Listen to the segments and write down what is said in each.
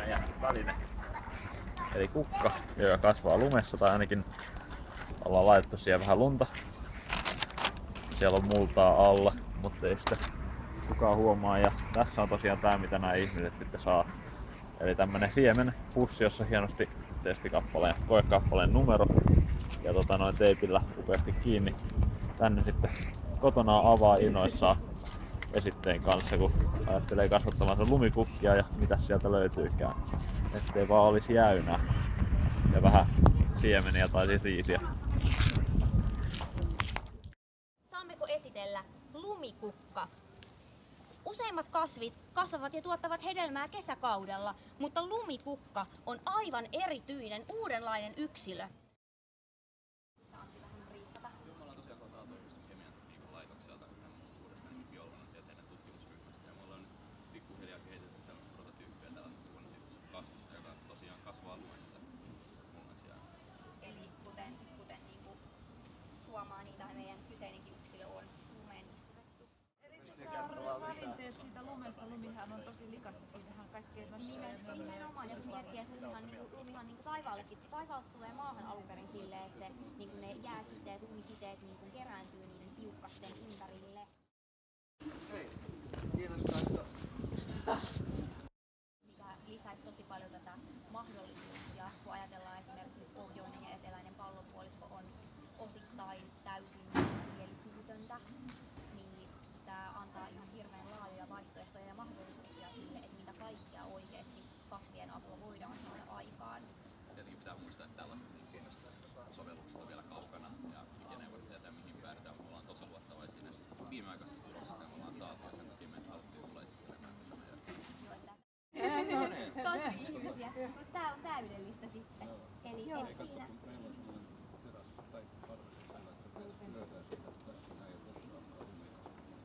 meidän väline. Eli kukka, joka kasvaa lumessa, tai ainakin ollaan laitettu siihen vähän lunta. Siellä on multaa alla, mutta ei sitä kukaan huomaa. Ja tässä on tosiaan tää, mitä nämä ihmiset sitten saa. Eli tämmönen siemenpussi, jossa hienosti testikappaleen, koekappaleen numero. Ja teipillä upeasti kiinni. Tänne sitten kotona avaa innoissaan esitteen kanssa, kun ajattelee kasvattamansa lumikukkia ja mitä sieltä löytyykään. Ettei vaan olisi jäynää ja vähän siemeniä tai siis riisiä. Saammeko esitellä lumikukka? Useimmat kasvit kasvavat ja tuottavat hedelmää kesäkaudella, mutta lumikukka on aivan erityinen, uudenlainen yksilö. Niin tämä meidän kyseinenkin yksilö on lumeen istutettu. Eli saa ravinteet siitä lumesta, lumihan on tosi likasta, siitähän on kaikkea mössöä. Nimenomaan, jos miettii, että lumihan niin taivaallekin, taivaalta tulee maahan alun perin silleen, että se, niin ne jääkiteet, lumikiteet niin kerääntyy niiden piukkasten ympärille. Hei, kiinnostaisiko? Mikä lisäisi tosi paljon tätä mahdollisuuksia, kun ajatellaan esimerkiksi pohjoinen ja eteläinen pallonpuolisko on osittain täysin kielikyvytöntä, niin tämä antaa ihan hirveän laajoja vaihtoehtoja ja mahdollisuuksia sille, että mitä kaikkea oikeasti kasvien avulla voidaan saada aikaan. Tietenkin pitää muistaa, että tällaiset sovellukset on vielä kaukana ja ikinä ei voi tietää mihin päädytään. Me ollaan tosi luottavaisia näistä viimeaikaisista tuloksista, mitä me ollaan saatu ja sen takia meidän haluttiin tulee sitten nämä Tosi ihmisiä, mutta tämä on täydellistä sitten. Eli siinä...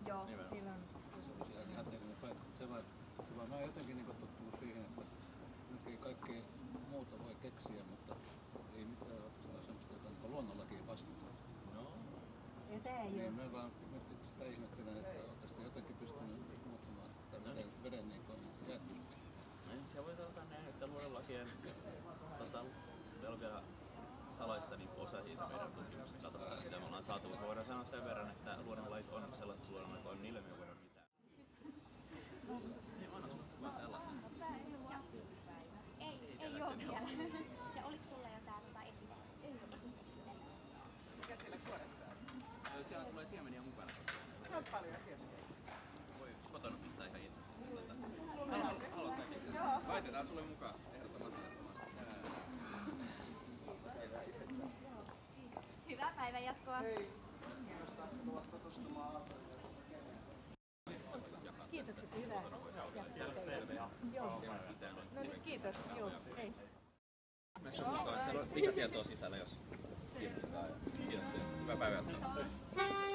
Joo, niillä on mä oon jotenkin niin tottunut siihen, että kaikkea muuta voi keksiä, mutta ei mitään sellaista, joka niin luonnollakin vastata. No. Ja tää ei niin, mä vaan sitä ihmettelen, että tästä jotenkin pystynyt muuttamaan veden niin jäähtymistä. Se voi olla näin, että luonnonlakien on vielä salaista niin osa siitä meidän tutkimuksen katosta, mitä me ollaan saatu. Mutta voidaan sanoa sen verran, että luonnonlait on sellaiset luonnonlait, on niille me ei voida mitään. Niin anna sulle vaan tällaisen. Ei oo vielä. Ja oliks sulla jo tää esite? Mikä siellä kuoressa on? Siellä tulee siemeniä mukana. Se on paljon siemeniä. Voi kotona pistää ihan itse. Haluatko säkin? Joo. Laitetaan sulle mukaan. Ehdottomasti. Hyvää päivän jatkoa. Hei, kiinnostaisi tulla tutustumaan. Kiitokset, hyvää jatkoa. Joo. No niin, kiitos. Joo, hei. Siellä on lisätietoa sisällä, jos kiinnostaa. Kiitoksia. Hyvää päivää.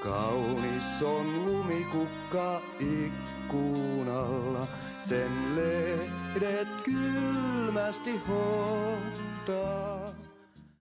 Kaunis on lumikukka ikkunalla, sen lehdet kylmästi hohtaa.